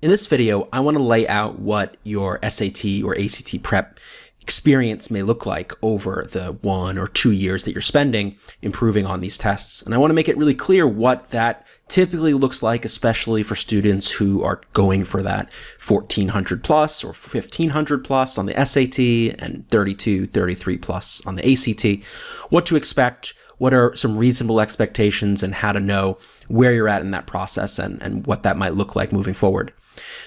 In this video, I want to lay out what your SAT or ACT prep experience may look like over the 1 or 2 years that you're spending improving on these tests. And I want to make it really clear what that typically looks like, especially for students who are going for that 1400 plus or 1500 plus on the SAT and 32, 33 plus on the ACT, what to expect, what are some reasonable expectations, and how to know where you're at in that process and what that might look like moving forward.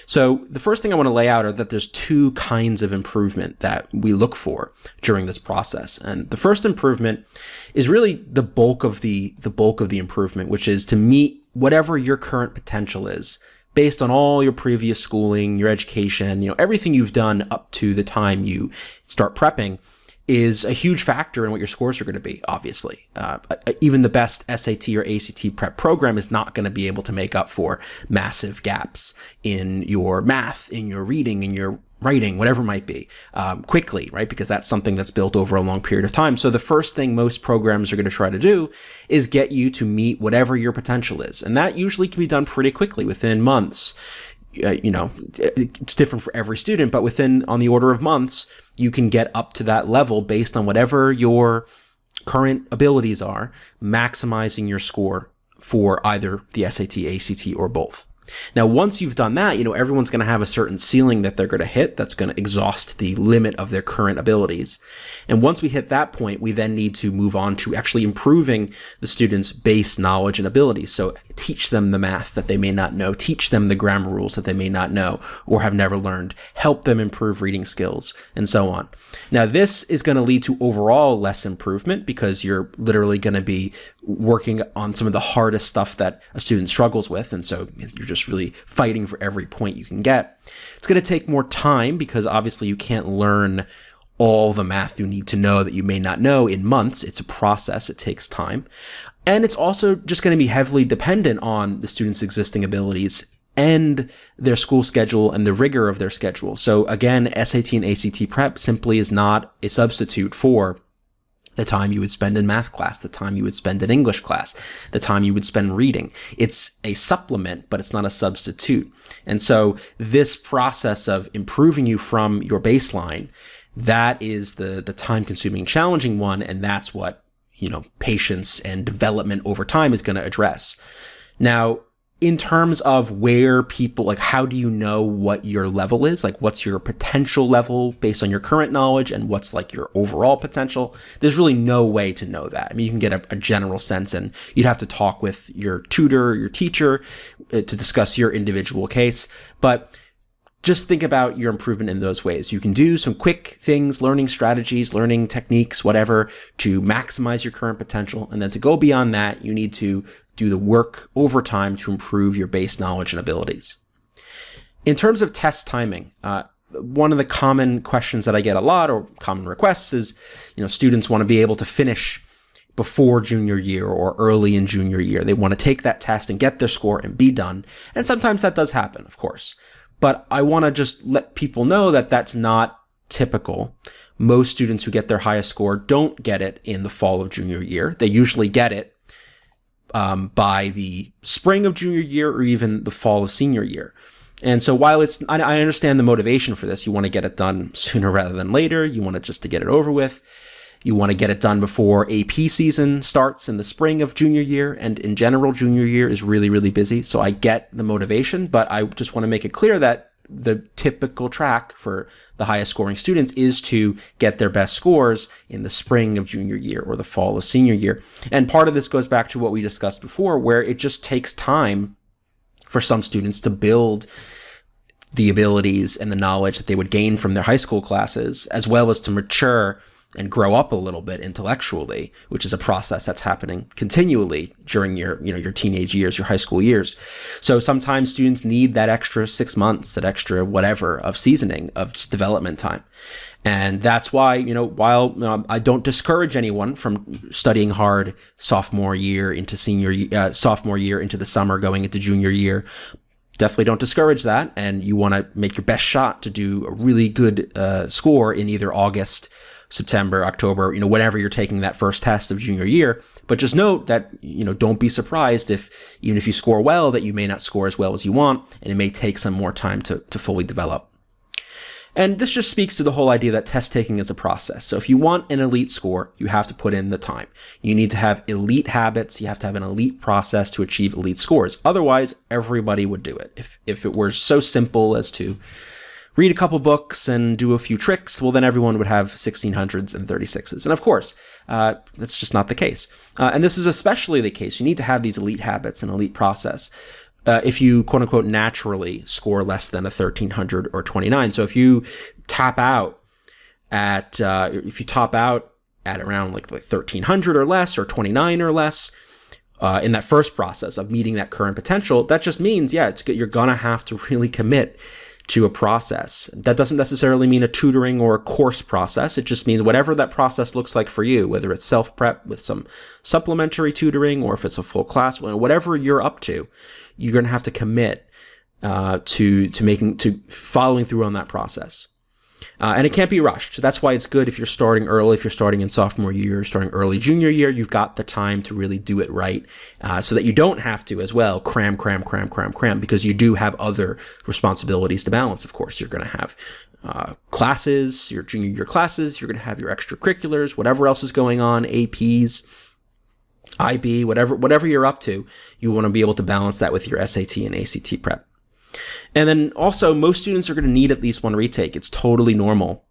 So the first thing I want to lay out are that there's 2 kinds of improvement that we look for during this process. And the first improvement is really the bulk of the improvement, which is to meet whatever your current potential is based on all your previous schooling, your education, everything you've done up to the time you start prepping is a huge factor in what your scores are going to be, obviously. Even the best SAT or ACT prep program is not going to be able to make up for massive gaps in your math, in your reading, in your writing, whatever it might be, quickly, right? Because that's something that's built over a long period of time. So the first thing most programs are going to try to do is get you to meet whatever your potential is. And that usually can be done pretty quickly, within months. It's different for every student, but on the order of months, you can get up to that level based on whatever your current abilities are, maximizing your score for either the SAT, ACT, or both. Now, once you've done that, everyone's going to have a certain ceiling that they're going to hit that's going to exhaust the limit of their current abilities. And once we hit that point, we then need to move on to actually improving the students' base knowledge and abilities. So teach them the math that they may not know, teach them the grammar rules that they may not know or have never learned, help them improve reading skills, and so on. Now, this is going to lead to overall less improvement because you're literally going to be working on some of the hardest stuff that a student struggles with. And so you're just really fighting for every point you can get. It's going to take more time because obviously you can't learn all the math you need to know that you may not know in months. It's a process. It takes time. And it's also just going to be heavily dependent on the student's existing abilities and their school schedule and the rigor of their schedule. So again, SAT and ACT prep simply is not a substitute for the time you would spend in math class, the time you would spend in English class, the time you would spend reading. It's a supplement, but it's not a substitute. And so this process of improving you from your baseline, that is the time-consuming, challenging one, and that's what, patience and development over time is going to address. Now, in terms of where people, how do you know what your level is? What's your potential level based on your current knowledge and what's your overall potential? There's really no way to know that. I mean, you can get a general sense, and you'd have to talk with your tutor, your teacher to discuss your individual case. But just think about your improvement in those ways. You can do some quick things, learning strategies, learning techniques, whatever, to maximize your current potential. And then to go beyond that, you need to do the work over time to improve your base knowledge and abilities. In terms of test timing, one of the common questions that I get a lot, or common requests, is, students want to be able to finish before junior year or early in junior year. They want to take that test and get their score and be done. And sometimes that does happen, of course. But I want to just let people know that that's not typical. Most students who get their highest score don't get it in the fall of junior year. They usually get it by the spring of junior year or even the fall of senior year. And so while I understand the motivation for this, you want to get it done sooner rather than later. You want it just to get it over with. You want to get it done before AP season starts in the spring of junior year. And in general, junior year is really, really busy. So I get the motivation, but I just want to make it clear that the typical track for the highest scoring students is to get their best scores in the spring of junior year or the fall of senior year. And part of this goes back to what we discussed before, where it just takes time for some students to build the abilities and the knowledge that they would gain from their high school classes, as well as to mature and grow up a little bit intellectually, which is a process that's happening continually during your teenage years, your high school years. So sometimes students need that extra 6 months, that extra whatever of seasoning, of just development time. And that's why, while I don't discourage anyone from studying hard sophomore year into the summer, going into junior year, definitely don't discourage that. And you want to make your best shot to do a really good score in either August, September, October, whenever you're taking that first test of junior year. But just note that, don't be surprised if, even if you score well, that you may not score as well as you want, and it may take some more time to fully develop. And this just speaks to the whole idea that test taking is a process. So if you want an elite score, you have to put in the time. You need to have elite habits. You have to have an elite process to achieve elite scores. Otherwise, everybody would do it. If it were so simple as to read a couple books and do a few tricks, well, then everyone would have 1600s and 36s. And of course, that's just not the case. And this is especially the case. You need to have these elite habits and elite process. If you quote unquote naturally score less than a 1300 or 29. So if you top out at around like 1300 or less, or 29 or less, in that first process of meeting that current potential, that just means, you're gonna have to really commit to a process. That doesn't necessarily mean a tutoring or a course process. It just means whatever that process looks like for you, whether it's self-prep with some supplementary tutoring, or if it's a full class, whatever you're up to, you're going to have to commit to following through on that process. And it can't be rushed. So that's why it's good if you're starting early, if you're starting in sophomore year, starting early junior year, you've got the time to really do it right, so that you don't have to as well cram, because you do have other responsibilities to balance. Of course, you're going to have classes, your junior year classes, you're going to have your extracurriculars, whatever else is going on, APs, IB, whatever you're up to, you want to be able to balance that with your SAT and ACT prep. And then also, most students are going to need at least one retake. It's totally normal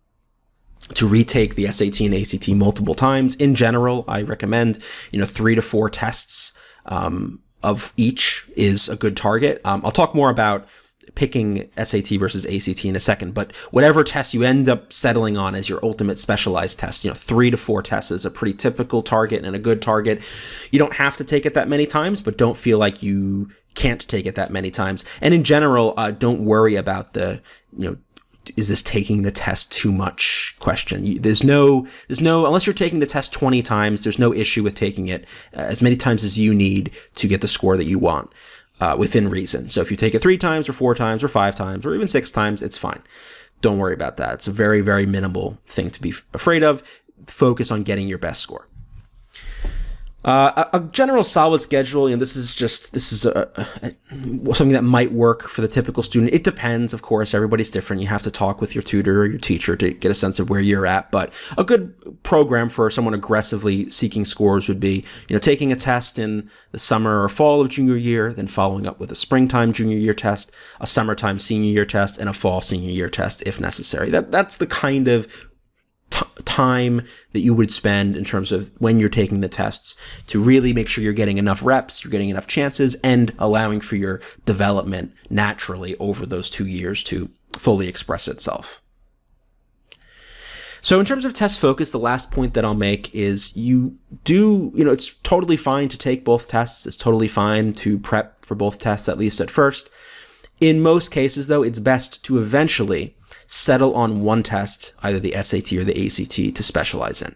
to retake the SAT and ACT multiple times. In general, I recommend, 3 to 4 tests of each is a good target. I'll talk more about picking SAT versus ACT in a second, but whatever test you end up settling on as your ultimate specialized test, 3 to 4 tests is a pretty typical target and a good target. You don't have to take it that many times, but don't feel like you can't take it that many times. And in general, don't worry about the, is this taking the test too much question. There's no, unless you're taking the test 20 times, there's no issue with taking it as many times as you need to get the score that you want, within reason. So if you take it 3 times or 4 times or 5 times or even 6 times, it's fine. Don't worry about that. It's a very, very minimal thing to be afraid of. Focus on getting your best score. A general solid schedule, this is something that might work for the typical student. It depends, of course. Everybody's different. You have to talk with your tutor or your teacher to get a sense of where you're at. But a good program for someone aggressively seeking scores would be, taking a test in the summer or fall of junior year, then following up with a springtime junior year test, a summertime senior year test, and a fall senior year test if necessary. That's the kind of time that you would spend in terms of when you're taking the tests to really make sure you're getting enough reps, you're getting enough chances, and allowing for your development naturally over those 2 years to fully express itself. So in terms of test focus, the last point that I'll make is it's totally fine to take both tests. It's totally fine to prep for both tests, at least at first. In most cases, though, it's best to eventually settle on one test, either the SAT or the ACT, to specialize in.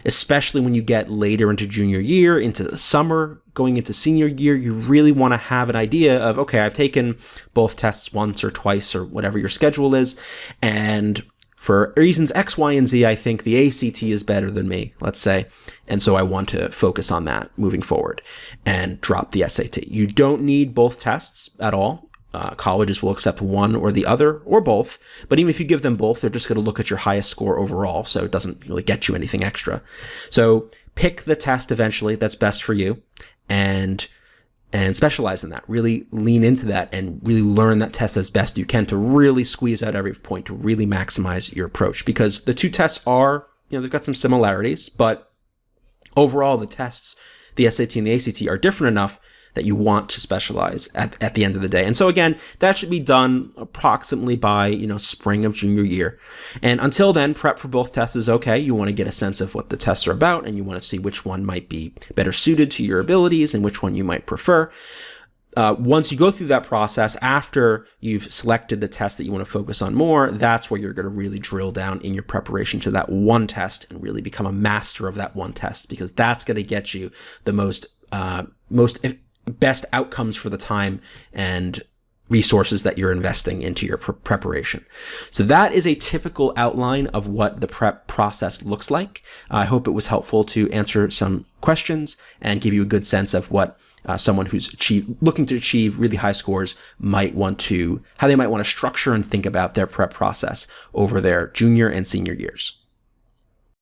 Especially when you get later into junior year, into the summer, going into senior year, you really want to have an idea of, okay, I've taken both tests once or twice or whatever your schedule is, and for reasons X, Y, and Z, I think the ACT is better than me, let's say, and so I want to focus on that moving forward and drop the SAT. You don't need both tests at all. Colleges will accept one or the other or both, but even if you give them both, they're just going to look at your highest score overall, so it doesn't really get you anything extra. So pick the test eventually that's best for you and specialize in that. Really lean into that and really learn that test as best you can to really squeeze out every point, to really maximize your approach, because the two tests are, they've got some similarities, but overall the tests, the SAT and the ACT, are different enough that you want to specialize at the end of the day. And so again, that should be done approximately by, spring of junior year. And until then, prep for both tests is okay. You want to get a sense of what the tests are about, and you want to see which one might be better suited to your abilities and which one you might prefer. Once you go through that process, after you've selected the test that you want to focus on more, that's where you're going to really drill down in your preparation to that one test and really become a master of that one test, because that's going to get you the most best outcomes for the time and resources that you're investing into your preparation. So that is a typical outline of what the prep process looks like. I hope it was helpful to answer some questions and give you a good sense of what someone who's looking to achieve really high scores how they might want to structure and think about their prep process over their junior and senior years.